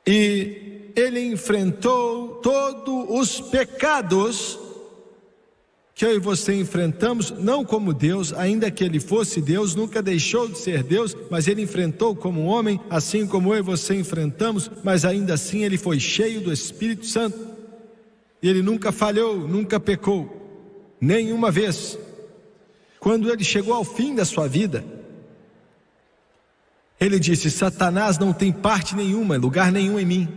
E Ele enfrentou todos os pecados que eu e você enfrentamos, não como Deus, ainda que Ele fosse Deus, nunca deixou de ser Deus, mas Ele enfrentou como um homem, assim como eu e você enfrentamos, mas ainda assim Ele foi cheio do Espírito Santo. E Ele nunca falhou, nunca pecou, nenhuma vez. Quando Ele chegou ao fim da sua vida, Ele disse: Satanás não tem parte nenhuma, lugar nenhum em mim.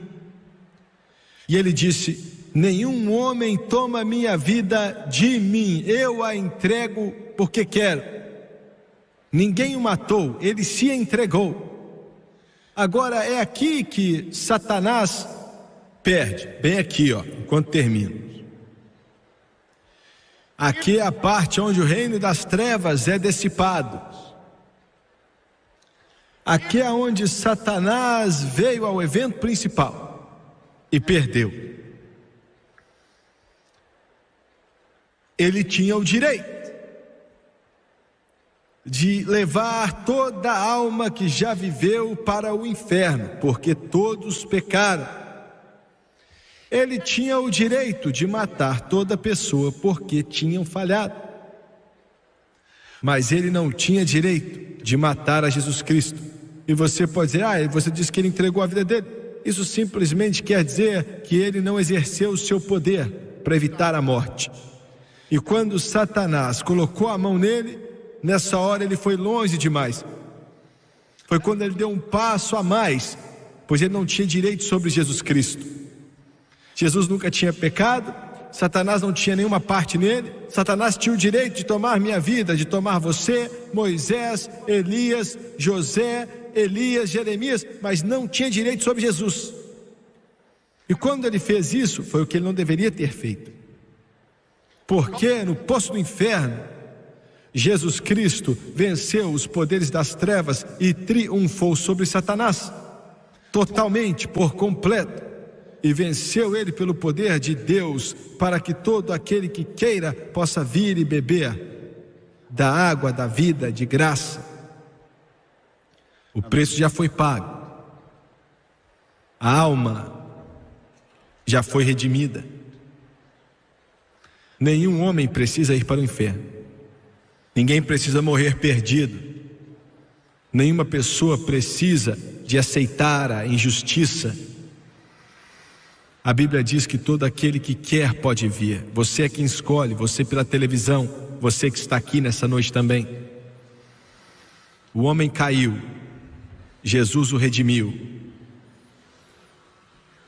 E Ele disse: nenhum homem toma minha vida de mim, eu a entrego porque quero. Ninguém o matou, Ele se entregou. Agora é aqui que Satanás perde, bem aqui, enquanto termino. Aqui é a parte onde o reino das trevas é dissipado. Aqui é onde Satanás veio ao evento principal e perdeu. Ele tinha o direito de levar toda a alma que já viveu para o inferno, porque todos pecaram. Ele tinha o direito de matar toda pessoa, porque tinham falhado. Mas ele não tinha direito de matar a Jesus Cristo. E você pode dizer, você disse que ele entregou a vida dele. Isso simplesmente quer dizer que ele não exerceu o seu poder para evitar a morte. E quando Satanás colocou a mão nele, nessa hora ele foi longe demais. Foi quando ele deu um passo a mais, pois ele não tinha direito sobre Jesus Cristo. Jesus nunca tinha pecado, Satanás não tinha nenhuma parte nele. Satanás tinha o direito de tomar minha vida, de tomar você, Moisés, Elias, José, Elias, Jeremias, mas não tinha direito sobre Jesus. E quando ele fez isso, foi o que ele não deveria ter feito. Porque no poço do inferno, Jesus Cristo venceu os poderes das trevas e triunfou sobre Satanás, totalmente, por completo. E venceu ele pelo poder de Deus, para que todo aquele que queira possa vir e beber da água da vida de graça. O preço já foi pago, a alma já foi redimida. Nenhum homem precisa ir para o inferno, ninguém precisa morrer perdido, nenhuma pessoa precisa de aceitar a injustiça. A Bíblia diz que todo aquele que quer pode vir. Você é quem escolhe, você pela televisão, você que está aqui nessa noite também. O homem caiu, Jesus o redimiu,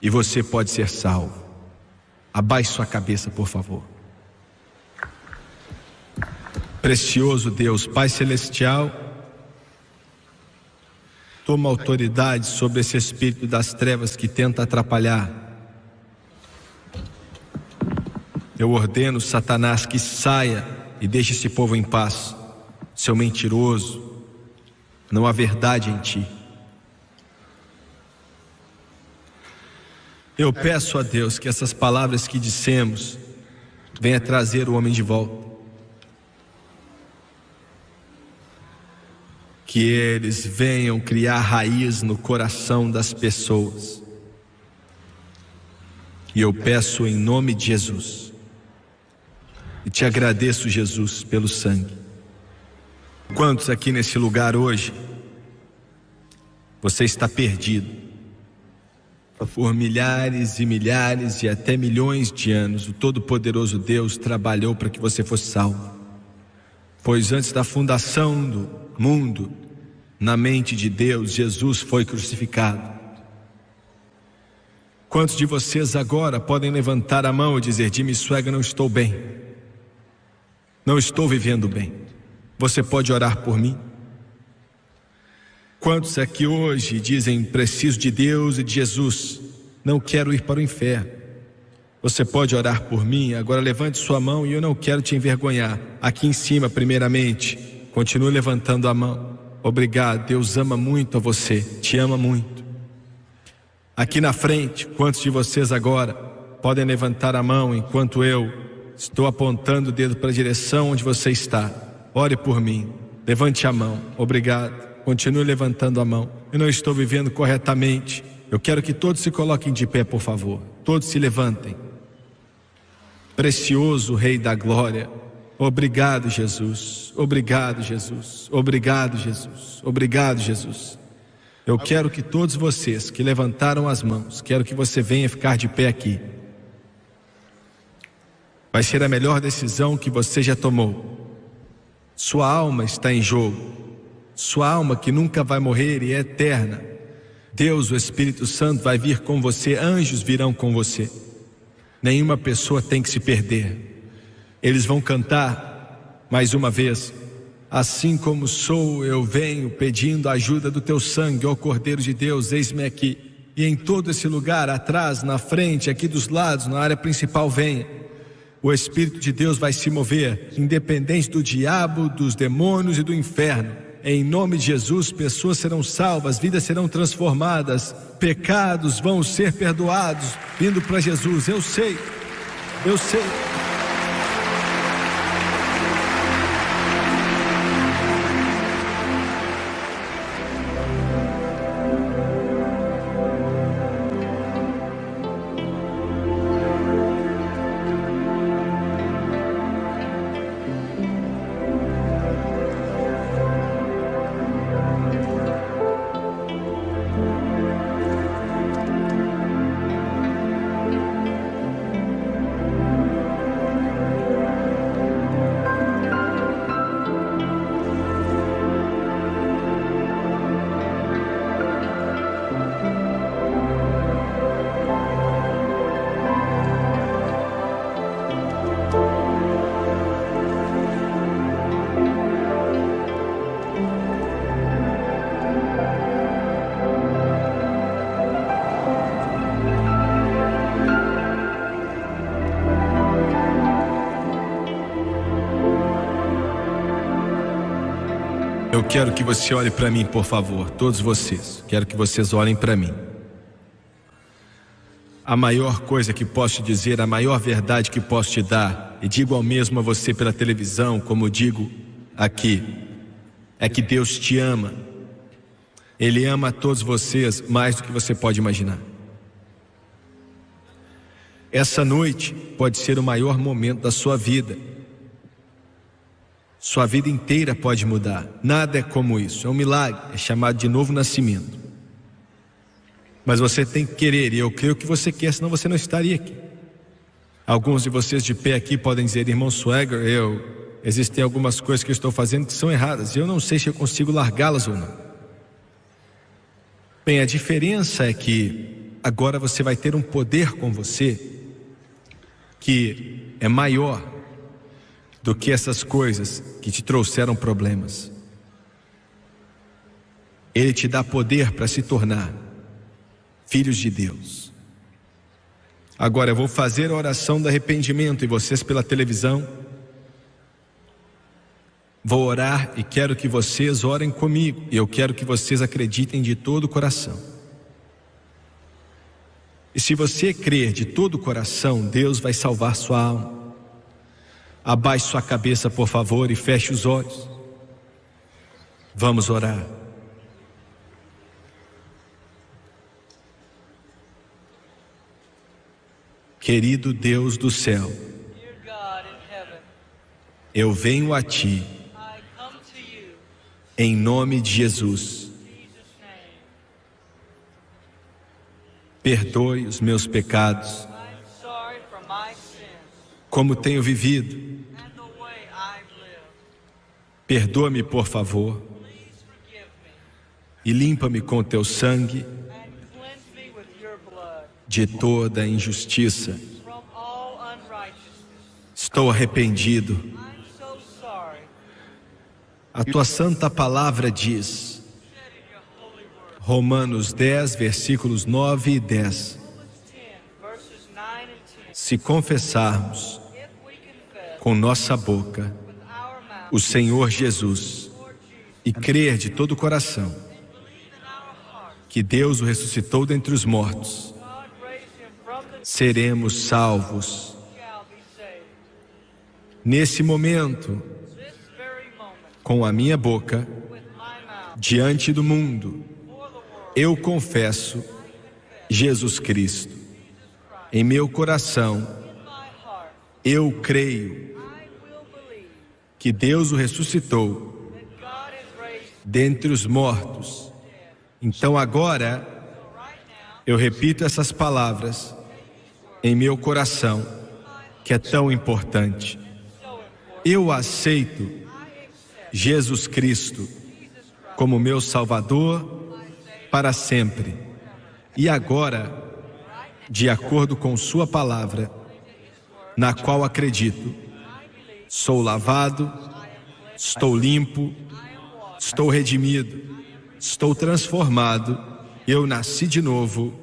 e você pode ser salvo. Abaixe sua cabeça, por favor. Precioso Deus, Pai Celestial, toma autoridade sobre esse espírito das trevas que tenta atrapalhar. Eu ordeno, Satanás, que saia e deixe esse povo em paz. Seu mentiroso, não há verdade em ti. Eu peço a Deus que essas palavras que dissemos venha trazer o homem de volta. Que eles venham criar raiz no coração das pessoas. E eu peço em nome de Jesus. E te agradeço, Jesus, pelo sangue. Quantos aqui nesse lugar hoje, você está perdido? Por milhares e milhares e até milhões de anos, o Todo-Poderoso Deus trabalhou para que você fosse salvo. Pois antes da fundação do mundo, na mente de Deus, Jesus foi crucificado. Quantos de vocês agora podem levantar a mão e dizer: Jimmy Swaggart, não estou bem, não estou vivendo bem, você pode orar por mim? Quantos aqui hoje dizem: preciso de Deus e de Jesus, não quero ir para o inferno, você pode orar por mim? Agora levante sua mão e eu não quero te envergonhar. Aqui em cima, primeiramente, continue levantando a mão. Obrigado, Deus ama muito a você, te ama muito. Aqui na frente, quantos de vocês agora podem levantar a mão enquanto eu estou apontando o dedo para a direção onde você está? Ore por mim, levante a mão. Obrigado, continue levantando a mão. Eu não estou vivendo corretamente. Eu quero que todos se coloquem de pé, por favor. Todos se levantem. Precioso Rei da Glória, obrigado, Jesus. Obrigado, Jesus. Obrigado, Jesus. Obrigado, Jesus. Eu quero que todos vocês que levantaram as mãos, quero que você venha ficar de pé aqui. Vai ser a melhor decisão que você já tomou. Sua alma está em jogo. Sua alma que nunca vai morrer e é eterna. Deus, o Espírito Santo, vai vir com você, anjos virão com você. Nenhuma pessoa tem que se perder. Eles vão cantar mais uma vez: assim como sou, eu venho pedindo a ajuda do teu sangue, ó Cordeiro de Deus, eis-me aqui. e em todo esse lugar, atrás, na frente, aqui dos lados, na área principal, venha. O Espírito de Deus vai se mover, independente do diabo, dos demônios e do inferno. Em nome de Jesus, pessoas serão salvas, vidas serão transformadas, pecados vão ser perdoados, vindo para Jesus. Eu sei. Eu quero que você olhe para mim, por favor, todos vocês. Quero que vocês olhem para mim. A maior coisa que posso te dizer, a maior verdade que posso te dar, e digo ao mesmo a você pela televisão, como digo aqui, é que Deus te ama. Ele ama a todos vocês mais do que você pode imaginar. Essa noite pode ser o maior momento da sua vida. Sua vida inteira pode mudar. Nada é como isso, é um milagre, é chamado de novo nascimento. Mas você tem que querer, e eu creio que você quer, senão você não estaria aqui. Alguns de vocês de pé aqui podem dizer: irmão Swagger, existem algumas coisas que eu estou fazendo que são erradas, e eu não sei se eu consigo largá-las ou não. Bem, a diferença é que agora você vai ter um poder com você que é maior do que essas coisas que te trouxeram problemas. Ele te dá poder para se tornar filhos de Deus. Agora eu vou fazer a oração do arrependimento, e vocês pela televisão vou orar, e quero que vocês orem comigo, e eu quero que vocês acreditem de todo o coração. E se você crer de todo o coração, Deus vai salvar sua alma. Abaixe sua cabeça, por favor, e feche os olhos. Vamos orar. Querido Deus do céu, eu venho a Ti em nome de Jesus. Perdoe os meus pecados, como tenho vivido. Perdoa-me, por favor, e limpa-me com Teu sangue de toda injustiça. Estou arrependido. A Tua santa palavra diz, Romanos 10, versículos 9 e 10, se confessarmos com nossa boca o Senhor Jesus e crer de todo o coração que Deus o ressuscitou dentre os mortos, seremos salvos. Nesse momento, com a minha boca, diante do mundo, eu confesso Jesus Cristo. Em meu coração, eu creio que Deus o ressuscitou dentre os mortos. Então agora, eu repito essas palavras em meu coração, que é tão importante. Eu aceito Jesus Cristo como meu Salvador para sempre. E agora, de acordo com Sua palavra, na qual acredito, sou lavado, estou limpo, estou redimido, estou transformado, eu nasci de novo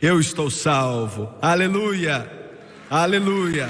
eu estou salvo. Aleluia, aleluia.